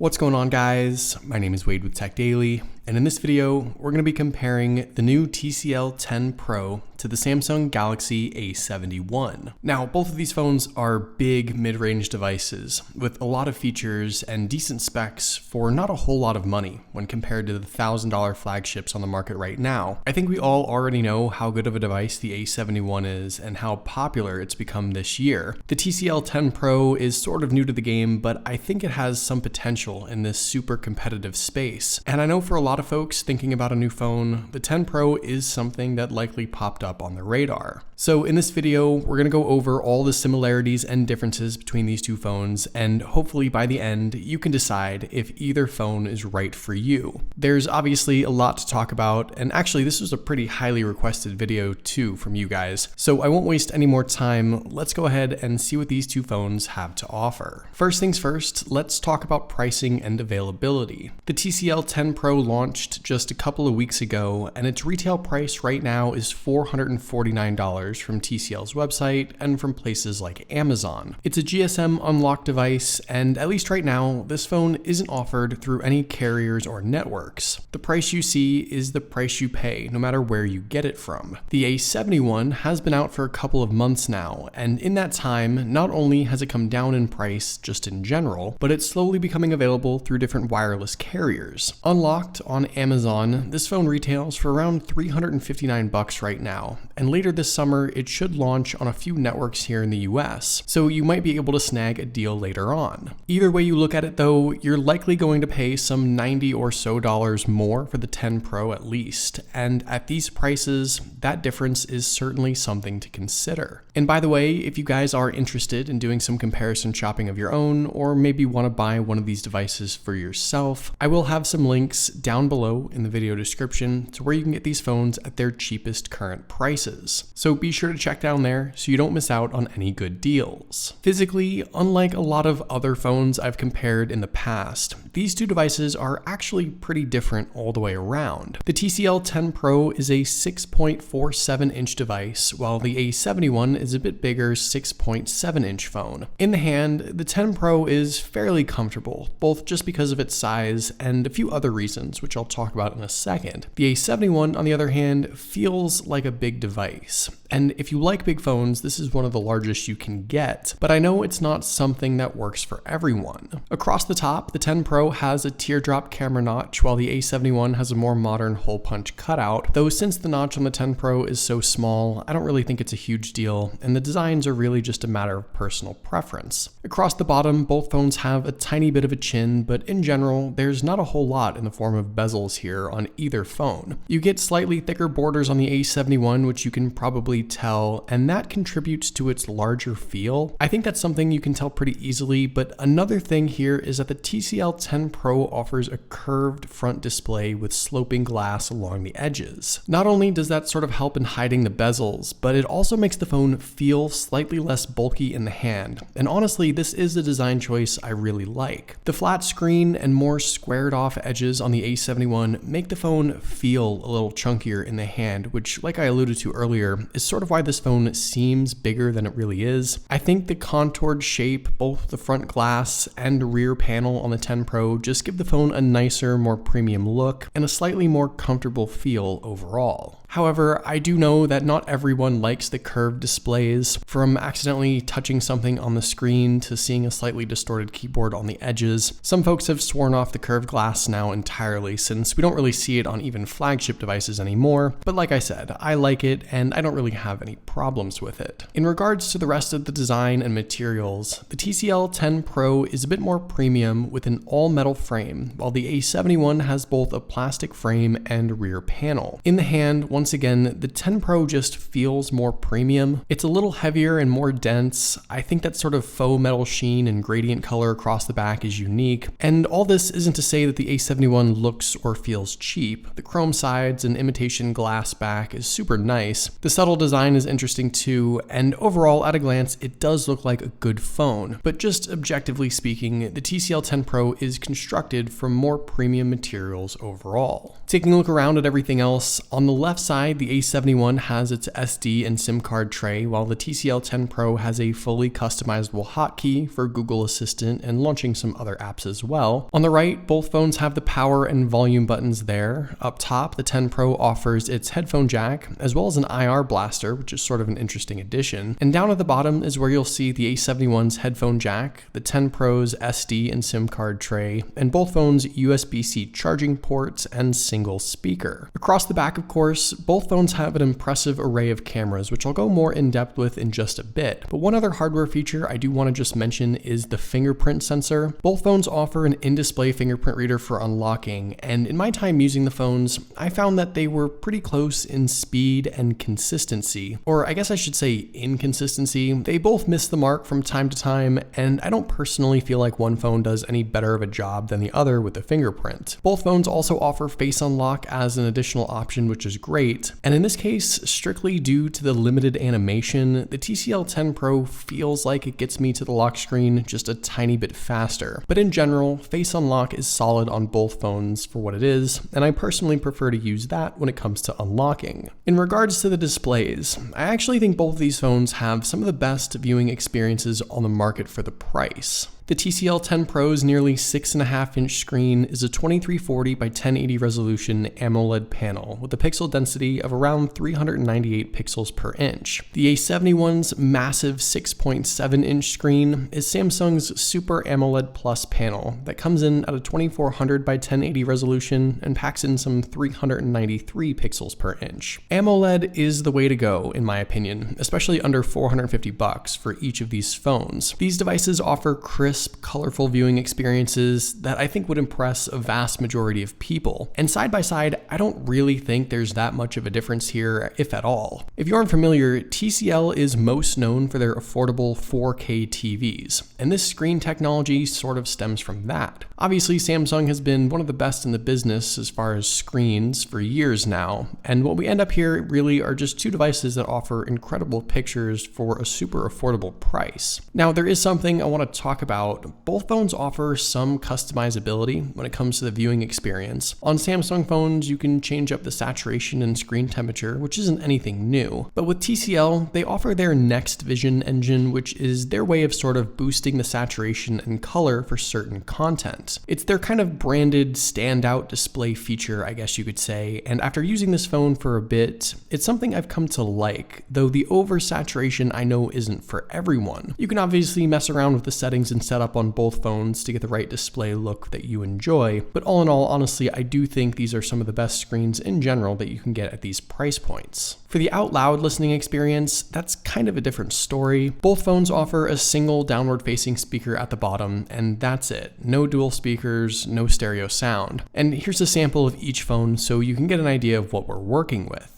What's going on, guys? My name is Wade with TechDaily, and in this video, we're going to be comparing the new TCL 10 Pro to the Samsung Galaxy A71. Now, both of these phones are big mid-range devices with a lot of features and decent specs for not a whole lot of money when compared to the $1,000 flagships on the market right now. I think we all already know how good of a device the A71 is and how popular it's become this year. The TCL 10 Pro is sort of new to the game, but I think it has some potential in this super competitive space. And I know for a lot of folks thinking about a new phone, the 10 Pro is something that likely popped up on the radar. So in this video, we're going to go over all the similarities and differences between these two phones, and hopefully by the end, you can decide if either phone is right for you. There's obviously a lot to talk about, and actually this was a pretty highly requested video too from you guys. So I won't waste any more time. Let's go ahead and see what these two phones have to offer. First things first, let's talk about pricing and availability. The TCL 10 Pro launched just a couple of weeks ago, and its retail price right now is $449 from TCL's website and from places like Amazon. It's a GSM unlocked device, and at least right now, this phone isn't offered through any carriers or networks. The price you see is the price you pay, no matter where you get it from. The A71 has been out for a couple of months now, and in that time, not only has it come down in price just in general, but it's slowly becoming available through different wireless carriers. Unlocked on Amazon, this phone retails for around $359 right now, and later this summer it should launch on a few networks here in the US, so you might be able to snag a deal later on. Either way you look at it though, you're likely going to pay some $90 or so more for the 10 Pro at least, and at these prices, that difference is certainly something to consider. And by the way, if you guys are interested in doing some comparison shopping of your own, or maybe want to buy one of these devices for yourself, I will have some links down below in the video description to where you can get these phones at their cheapest current prices. So be sure to check down there so you don't miss out on any good deals. Physically, unlike a lot of other phones I've compared in the past, these two devices are actually pretty different all the way around. The TCL 10 Pro is a 6.47-inch device, while the A71 is a bit bigger 6.7-inch phone. In the hand, the 10 Pro is fairly comfortable, both just because of its size and a few other reasons, which I'll talk about in a second. The A71, on the other hand, feels like a big device. And if you like big phones, this is one of the largest you can get, but I know it's not something that works for everyone. Across the top, the 10 Pro has a teardrop camera notch, while the A71 has a more modern hole punch cutout, though since the notch on the 10 Pro is so small, I don't really think it's a huge deal, and the designs are really just a matter of personal preference. Across the bottom, both phones have a tiny bit of a chin, but in general, there's not a whole lot in the form of bezels here on either phone. You get slightly thicker borders on the A71, which you can probably tell, and that contributes to its larger feel. I think that's something you can tell pretty easily, but another thing here is that the TCL 10 Pro offers a curved front display with sloping glass along the edges. Not only does that sort of help in hiding the bezels, but it also makes the phone feel slightly less bulky in the hand, and honestly, this is a design choice I really like. The flat screen and more squared off edges on the A71 make the phone feel a little chunkier in the hand, which, like I alluded to earlier, is sort of why this phone seems bigger than it really is. I think the contoured shape, both the front glass and rear panel on the 10 Pro, just give the phone a nicer, more premium look and a slightly more comfortable feel overall. However, I do know that not everyone likes the curved displays. From accidentally touching something on the screen to seeing a slightly distorted keyboard on the edges, some folks have sworn off the curved glass now entirely, since we don't really see it on even flagship devices anymore. But like I said, I like it and I don't really have any problems with it. In regards to the rest of the design and materials, the TCL 10 Pro is a bit more premium with an all-metal frame, while the A71 has both a plastic frame and rear panel. In the hand, once again, the 10 Pro just feels more premium. It's a little heavier and more dense. I think that sort of faux metal sheen and gradient color across the back is unique. And all this isn't to say that the A71 looks or feels cheap. The chrome sides and imitation glass back is super nice. The subtle design is interesting too, and overall at a glance it does look like a good phone. But just objectively speaking, the TCL 10 Pro is constructed from more premium materials overall. Taking a look around at everything else, on the left side side, the A71 has its SD and SIM card tray, while the TCL 10 Pro has a fully customizable hotkey for Google Assistant and launching some other apps as well. On the right, both phones have the power and volume buttons there. Up top, the 10 Pro offers its headphone jack, as well as an IR blaster, which is sort of an interesting addition. And down at the bottom is where you'll see the A71's headphone jack, the 10 Pro's SD and SIM card tray, and both phones' USB-C charging ports and single speaker. Across the back, of course, both phones have an impressive array of cameras, which I'll go more in depth with in just a bit. But one other hardware feature I do want to just mention is the fingerprint sensor. Both phones offer an in-display fingerprint reader for unlocking, and in my time using the phones, I found that they were pretty close in speed and consistency. Or I guess I should say inconsistency. They both miss the mark from time to time, and I don't personally feel like one phone does any better of a job than the other with the fingerprint. Both phones also offer face unlock as an additional option, which is great. And in this case, strictly due to the limited animation, the TCL 10 Pro feels like it gets me to the lock screen just a tiny bit faster. But in general, face unlock is solid on both phones for what it is, and I personally prefer to use that when it comes to unlocking. In regards to the displays, I actually think both of these phones have some of the best viewing experiences on the market for the price. The TCL 10 Pro's nearly 6.5-inch screen is a 2340 by 1080 resolution AMOLED panel with a pixel density of around 398 pixels per inch. The A71's massive 6.7-inch screen is Samsung's Super AMOLED Plus panel that comes in at a 2400 by 1080 resolution and packs in some 393 pixels per inch. AMOLED is the way to go, in my opinion, especially under $450 for each of these phones. These devices offer crisp, colorful viewing experiences that I think would impress a vast majority of people. And side by side, I don't really think there's that much of a difference here, if at all. If you aren't familiar, TCL is most known for their affordable 4K TVs, and this screen technology sort of stems from that. Obviously, Samsung has been one of the best in the business as far as screens for years now, and what we end up here really are just two devices that offer incredible pictures for a super affordable price. Now, there is something I want to talk about. Both phones offer some customizability when it comes to the viewing experience. On Samsung phones, you can change up the saturation and screen temperature, which isn't anything new. But with TCL, they offer their Next Vision engine, which is their way of sort of boosting the saturation and color for certain content. It's their kind of branded standout display feature, I guess you could say, and after using this phone for a bit, it's something I've come to like, though the oversaturation I know isn't for everyone. You can obviously mess around with the settings and set up on both phones to get the right display look that you enjoy, but all in all, honestly, I do think these are some of the best screens in general that you can get at these price points. For the out loud listening experience, that's kind of a different story. Both phones offer a single downward facing speaker at the bottom, and that's it. No dual speakers, no stereo sound. And here's a sample of each phone so you can get an idea of what we're working with.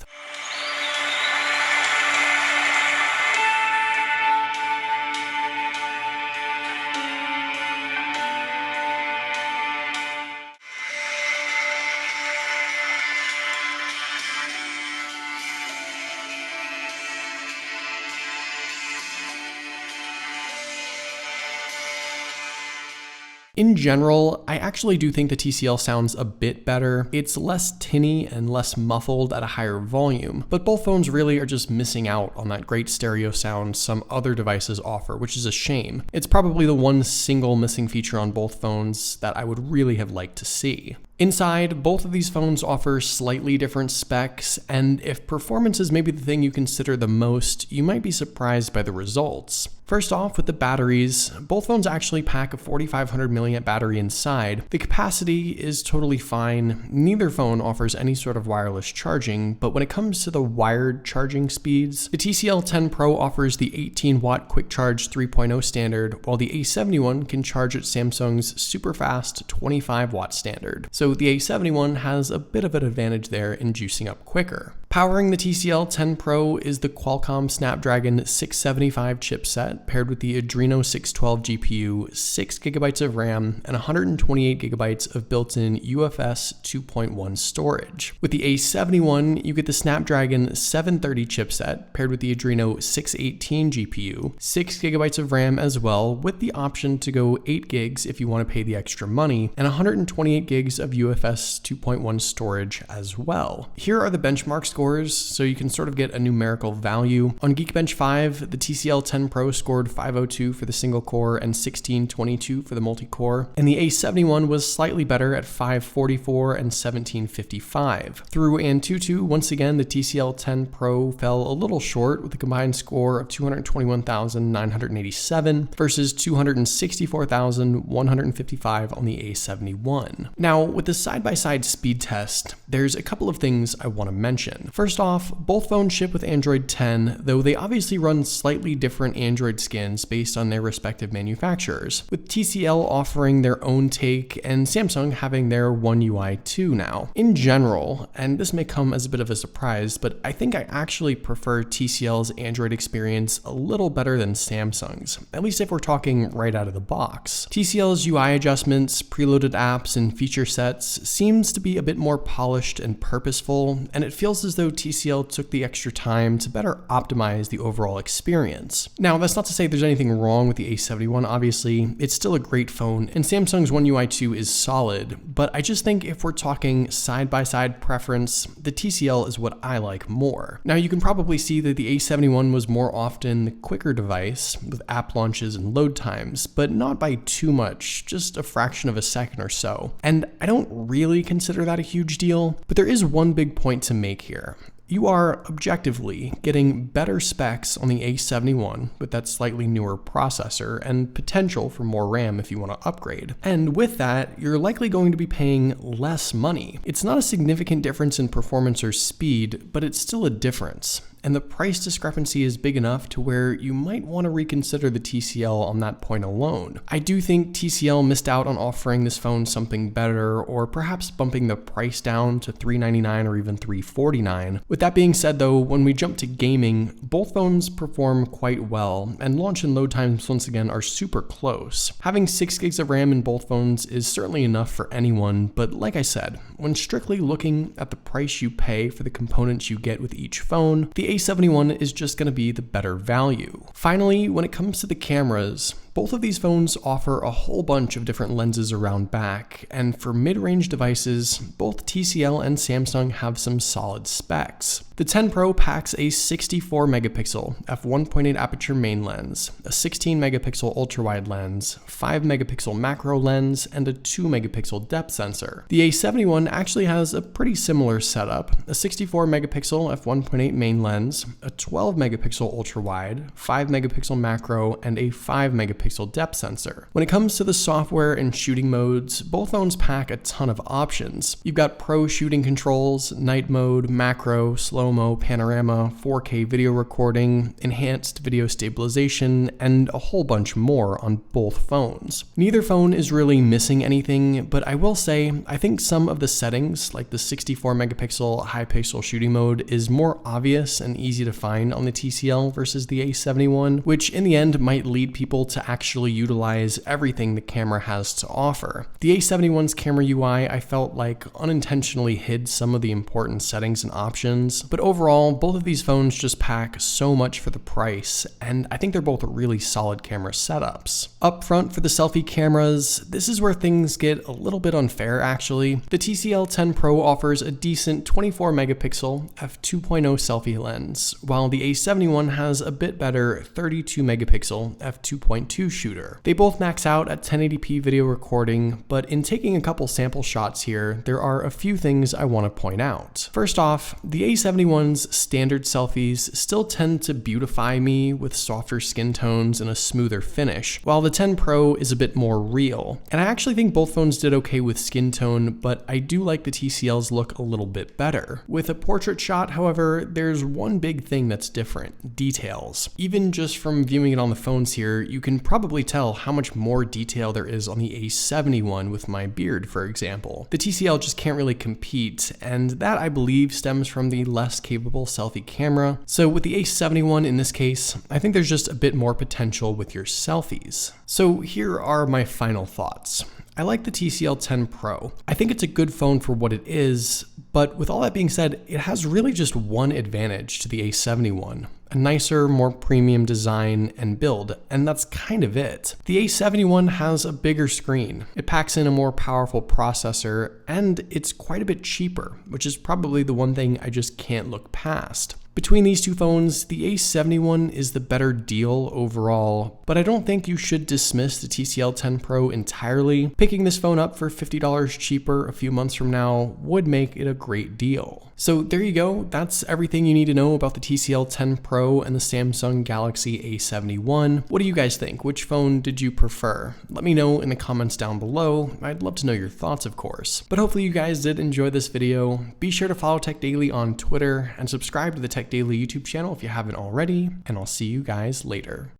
In general, I actually do think the TCL sounds a bit better. It's less tinny and less muffled at a higher volume, but both phones really are just missing out on that great stereo sound some other devices offer, which is a shame. It's probably the one single missing feature on both phones that I would really have liked to see. Inside, both of these phones offer slightly different specs, and if performance is maybe the thing you consider the most, you might be surprised by the results. First off, with the batteries, both phones actually pack a 4500 mAh battery inside. The capacity is totally fine. Neither phone offers any sort of wireless charging, but when it comes to the wired charging speeds, the TCL 10 Pro offers the 18-watt Quick Charge 3.0 standard, while the A71 can charge at Samsung's super fast 25-watt standard. So the A71 has a bit of an advantage there in juicing up quicker. Powering the TCL 10 Pro is the Qualcomm Snapdragon 675 chipset paired with the Adreno 612 GPU, 6GB of RAM, and 128GB of built-in UFS 2.1 storage. With the A71, you get the Snapdragon 730 chipset paired with the Adreno 618 GPU, 6GB of RAM as well, with the option to go 8GB if you want to pay the extra money, and 128GB of UFS 2.1 storage as well. Here are the benchmarks scores, so you can sort of get a numerical value. On Geekbench 5, the TCL 10 Pro scored 502 for the single core and 1622 for the multi-core, and the A71 was slightly better at 544 and 1755. Through Antutu, once again, the TCL 10 Pro fell a little short with a combined score of 221,987 versus 264,155 on the A71. Now, with the side-by-side speed test, there's a couple of things I want to mention. First off, both phones ship with Android 10, though they obviously run slightly different Android skins based on their respective manufacturers, with TCL offering their own take and Samsung having their One UI 2 now. In general, and this may come as a bit of a surprise, but I think I actually prefer TCL's Android experience a little better than Samsung's, at least if we're talking right out of the box. TCL's UI adjustments, preloaded apps, and feature sets seems to be a bit more polished and purposeful, and it feels as though TCL took the extra time to better optimize the overall experience. Now, that's not to say there's anything wrong with the A71, obviously. It's still a great phone, and Samsung's One UI 2 is solid, but I just think if we're talking side-by-side preference, the TCL is what I like more. Now, you can probably see that the A71 was more often the quicker device, with app launches and load times, but not by too much, just a fraction of a second or so. And I don't really consider that a huge deal, but there is one big point to make here. You are objectively getting better specs on the A71 with that slightly newer processor and potential for more RAM if you want to upgrade. And with that, you're likely going to be paying less money. It's not a significant difference in performance or speed, but it's still a difference. And the price discrepancy is big enough to where you might want to reconsider the TCL on that point alone. I do think TCL missed out on offering this phone something better, or perhaps bumping the price down to $399 or even $349. With that being said though, when we jump to gaming, both phones perform quite well, and launch and load times once again are super close. Having 6 gigs of RAM in both phones is certainly enough for anyone, but like I said, when strictly looking at the price you pay for the components you get with each phone, the A71 is just going to be the better value. Finally, when it comes to the cameras, both of these phones offer a whole bunch of different lenses around back, and for mid-range devices, both TCL and Samsung have some solid specs. The 10 Pro packs a 64 megapixel f1.8 aperture main lens, a 16 megapixel ultra-wide lens, 5 megapixel macro lens, and a 2 megapixel depth sensor. The A71 actually has a pretty similar setup, a 64 megapixel f1.8 main lens, a 12 megapixel ultra-wide, 5 megapixel macro, and a 5 megapixel depth sensor. When it comes to the software and shooting modes, both phones pack a ton of options. You've got pro shooting controls, night mode, macro, slow-mo, panorama, 4K video recording, enhanced video stabilization, and a whole bunch more on both phones. Neither phone is really missing anything, but I will say I think some of the settings, like the 64 megapixel high pixel shooting mode, is more obvious and easy to find on the TCL versus the A71, which in the end might lead people to actually utilize everything the camera has to offer. The A71's camera UI, I felt like unintentionally hid some of the important settings and options, but overall, both of these phones just pack so much for the price, and I think they're both really solid camera setups. Up front for the selfie cameras, this is where things get a little bit unfair actually. The TCL 10 Pro offers a decent 24 megapixel f2.0 selfie lens, while the A71 has a bit better 32 megapixel f2.2 shooter. They both max out at 1080p video recording, but in taking a couple sample shots here, there are a few things I want to point out. First off, the A71's standard selfies still tend to beautify me with softer skin tones and a smoother finish, while the 10 Pro is a bit more real. And I actually think both phones did okay with skin tone, but I do like the TCL's look a little bit better. With a portrait shot, however, there's one big thing that's different: details. Even just from viewing it on the phones here, you can probably tell how much more detail there is on the A71 with my beard, for example. The TCL just can't really compete, and that I believe stems from the less capable selfie camera. So with the A71 in this case, I think there's just a bit more potential with your selfies. So here are my final thoughts. I like the TCL 10 Pro. I think it's a good phone for what it is, but with all that being said, it has really just one advantage to the A71. a nicer, more premium design and build, and that's kind of it. The A71 has a bigger screen, it packs in a more powerful processor, and it's quite a bit cheaper, which is probably the one thing I just can't look past. Between these two phones, the A71 is the better deal overall, but I don't think you should dismiss the TCL 10 Pro entirely. Picking this phone up for $50 cheaper a few months from now would make it a great deal. So there you go, that's everything you need to know about the TCL 10 Pro and the Samsung Galaxy A71. What do you guys think? Which phone did you prefer? Let me know in the comments down below. I'd love to know your thoughts, of course. But hopefully you guys did enjoy this video. Be sure to follow TechDaily on Twitter and subscribe to the TechDaily YouTube channel if you haven't already, and I'll see you guys later.